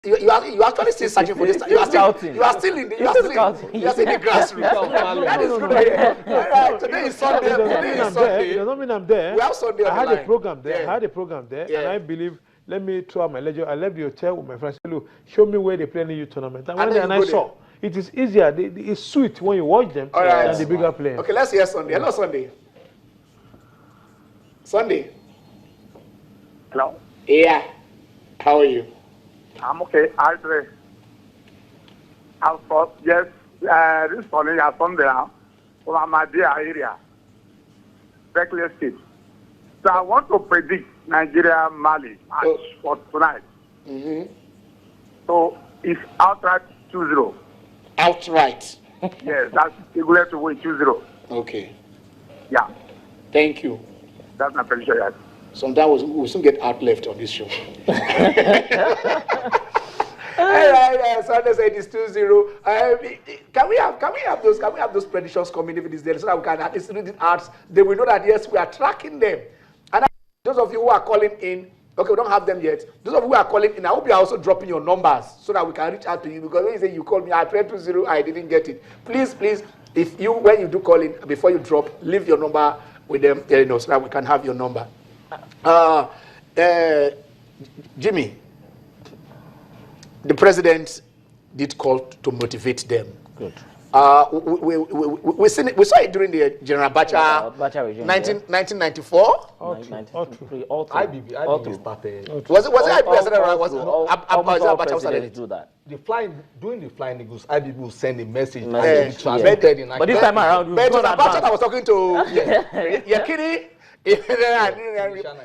You actually still searching for this. You are still in the grassroots. That is good. All right. Today is Sunday. It doesn't mean I'm there. We have Sunday. I had a program there. Yeah. And I believe. Let me throw out my ledger. I left the hotel with my friends. Look, show me where they play in the youth tournament. And I saw it is easier. It's sweet when you watch them than the bigger players. Okay, let's hear Sunday. Hello, Sunday. Sunday. Hello. Yeah. How are you? I'm okay. I'm yes. This morning I from there from my dear area, Berkeley State. So I want to predict Nigeria Mali match for tonight. So it's outright 2-0. Outright. Yes, that's equivalent to win 2-0. Okay. Yeah. Thank you. That's my prediction. Yes. Sometimes we'll soon get out left on this show. All right, Sunday said it's 2-0. Can we have those predictions coming if it is there so that we can at least read it out? They will know that yes, we are tracking them. And those of you who are calling in, okay, we don't have them yet. Those of you who are calling in, I hope you are also dropping your numbers so that we can reach out to you. Because when you say you called me, I prayed 2-0, I didn't get it. Please, if you when you do call in before you drop, leave your number with them, so that we can have your number. Jimmy, the president did call to motivate them. Good. We saw it during the General Bacha regime, 1994. All IBB started. Was it IBB that started? Do that. During the Flying Eagles, IBB will send a message. But this time around, it was Abacha that was talking to Yakini.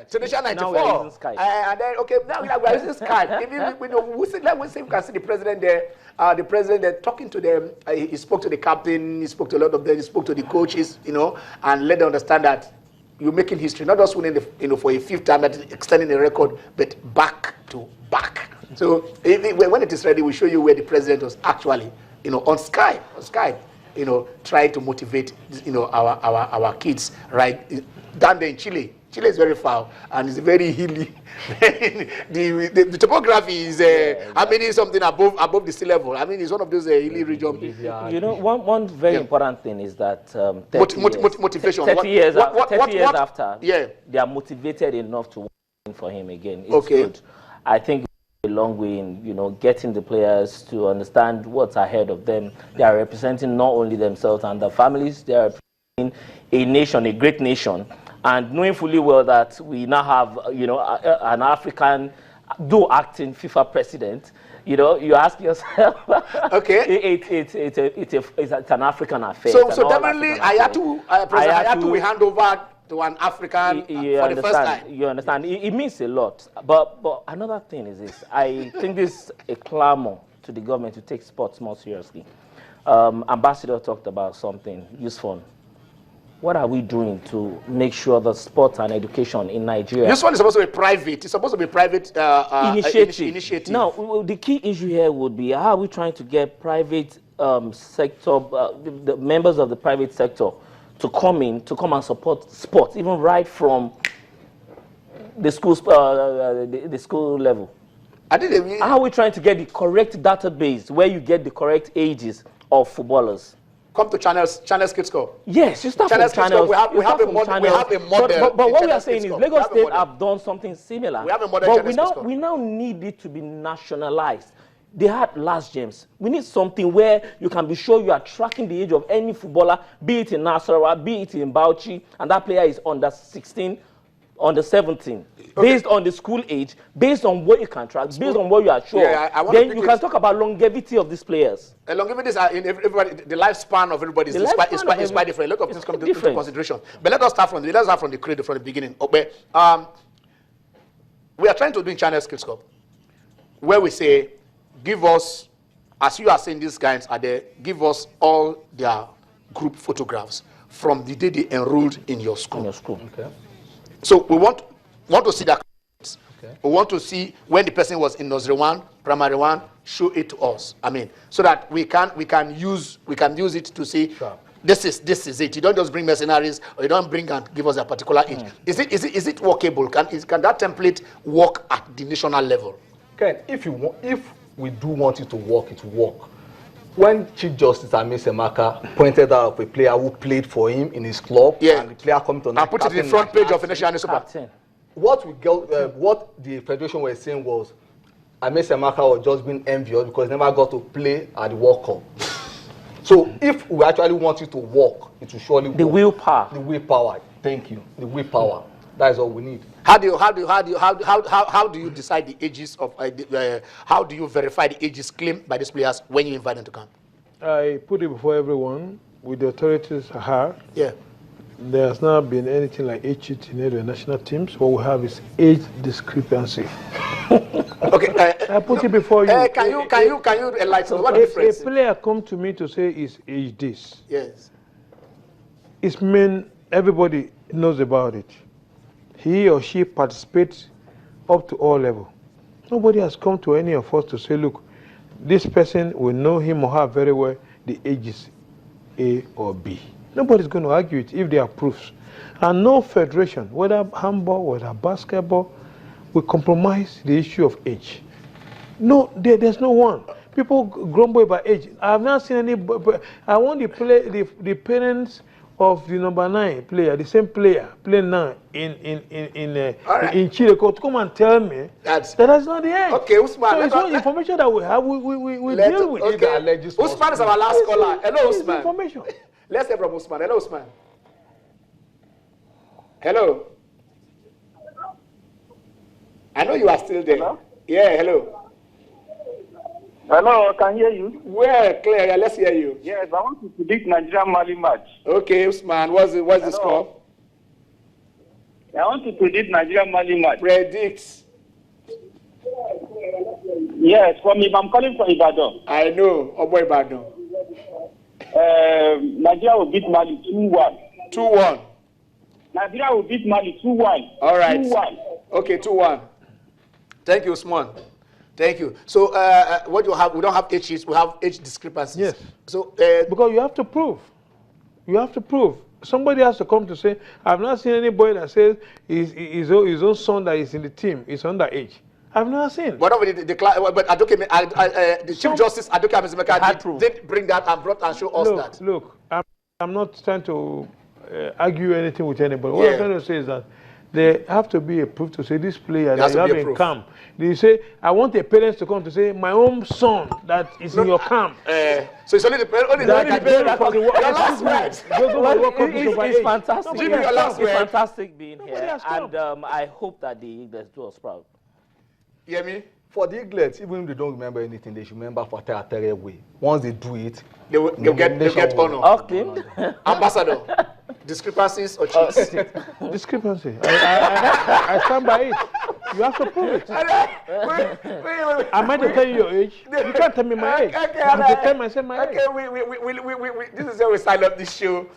Tunisia 94. And then, okay, now we are using Skype. We see if we can see the president there. The president there talking to them. He spoke to the captain. He spoke to a lot of them. He spoke to the coaches, and let them understand that you're making history, not just winning, for a fifth time, that is extending the record, but back to back. So when it is ready, we'll show you where the president was actually, on Skype, trying to motivate, our kids, right? Down there in Chile. Chile is very far and it's very hilly. the topography is something above the sea level. I mean, it's one of those hilly regions. One very important thing is that motivation. 30 years after, they are motivated enough to win for him again. It's good. I think a long way in getting the players to understand what's ahead of them. They are representing not only themselves and their families, they are representing a nation, a great nation. And knowing fully well that we now have, an African, though acting FIFA president, you ask yourself, okay, it's an African affair. So definitely, Ayatu will hand over to an African for the first time. You understand? It means a lot. But another thing is this: I think this is a clamor to the government to take sports more seriously. Ambassador talked about something useful. What are we doing to make sure that sports and education in Nigeria? This one is supposed to be private. It's supposed to be private initiative. Now, the key issue here would be how are we trying to get private sector, the members of the private sector, to come and support sports, even right from the school level. How are we trying to get the correct database where you get the correct ages of footballers? Come to Channels Kids Cup. Yes, you start from Channels. We have a model. But what we are saying is Lagos State have done something similar. We have a model. But we now need it to be nationalized. They had last games. We need something where you can be sure you are tracking the age of any footballer, be it in Nasarawa, be it in Bauchi, and that player is under 16, under 17. Based on the school age, based on what you can track, based on what you are sure, then you can talk about longevity of these players. Longevity is in everybody. The lifespan of everybody is quite different. A lot of things come into consideration. But let's start from the cradle, from the beginning. Okay. We are trying to do in Channels Kids Cup, where we say, give us, as you are saying, these guys are there, give us all their group photographs from the day they enrolled in your school. Okay. So we want to see that. Okay. We want to see when the person was in nursery 1, primary 1. Show it to us. I mean, so that we can use it to see. Sure. This is it. You don't just bring mercenaries, or you don't bring and give us a particular age. Is it workable? Can that template work at the national level? Ken, if we do want it to work, it will work. When Chief Justice Amin Semaka pointed out a player who played for him in his club, and the player coming to and put it in the front page of the National Super. What what the federation was saying was, Amin Semaka was just being envious because he never got to play at the World Cup. So if we actually want it to work, it will surely work. The willpower. The willpower. Thank you. The willpower. That is all we need. How do you decide the ages of how do you verify the ages claimed by these players when you invite them to camp? I put it before everyone with the authorities I have. Yeah. There has not been anything like age cheating in the national teams. What we have is age discrepancy. Okay. I put it before you. Can you enlighten what difference? A player come to me to say is age this. Yes. It means everybody knows about it. He or she participates up to all level. Nobody has come to any of us to say, look, this person will know him or her very well, the age is A or B. Nobody's going to argue it if there are proofs. And no federation, whether handball, whether basketball, will compromise the issue of age. No, there's no one. People grumble about age. I have not seen any. I want the parents of the number 9 player, the same player playing now in Chile, to come and tell me that's not the age. Okay, Usman. So it's all information that we have. We deal with. Okay. Usman is our last caller. Hello, Usman. Information. Let's hear from Usman. Hello, Usman. Hello. I know you are still there. Hello? Yeah, hello. Hello, I can hear you. Well, clear. Yeah, let's hear you. Yes, I want to predict Nigeria-Mali match. Okay, Usman, what's the score? I want to predict Nigeria-Mali match. Predict. Yes, I'm calling from Ibadan. I know, Obo Ibadan. Nigeria will beat Mali 2-1. 2-1. Nigeria will beat Mali 2-1. All right. 2-1. Okay, 2-1. Thank you, Usman. Thank you. So, what do you have? We don't have age, we have age discrepancies. Yes. So, because you have to prove. You have to prove. Somebody has to come to say, I've not seen anybody that says his own son that is in the team is underage. I've not seen. But the Chief Justice Adoke Amezimeka did bring that and brought and show us that. Look, I'm not trying to argue anything with anybody. What I'm trying to say is that there have to be a proof to say this player that you have in camp. They say, I want the parents to come to say, my own son that is in your camp. So it's only the parents that can your last words. It's fantastic. Give me your last word. It's fantastic being here. And I hope that the Eagles do us proud. You hear me? For the Eaglets, even if they don't remember anything, they should remember for Prt4 way. Once they do it, they'll get honor. Okay. Ambassador. Discrepancies or cheats? Discrepancy. I stand by it. You have to prove it. Wait. Am I to tell you your age? You can't tell me my age. Okay, I have to tell myself my age. Okay, this is how we sign up this show.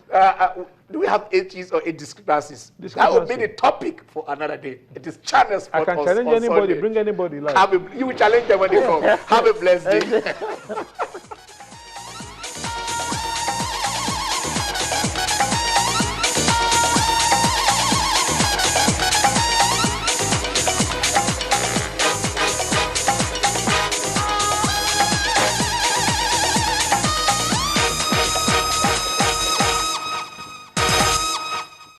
Do we have ages or age discrepancies? That would be the topic for another day. It is Channel Sport. I can challenge anybody, bring anybody. You will challenge them when they come. Have a blessed day.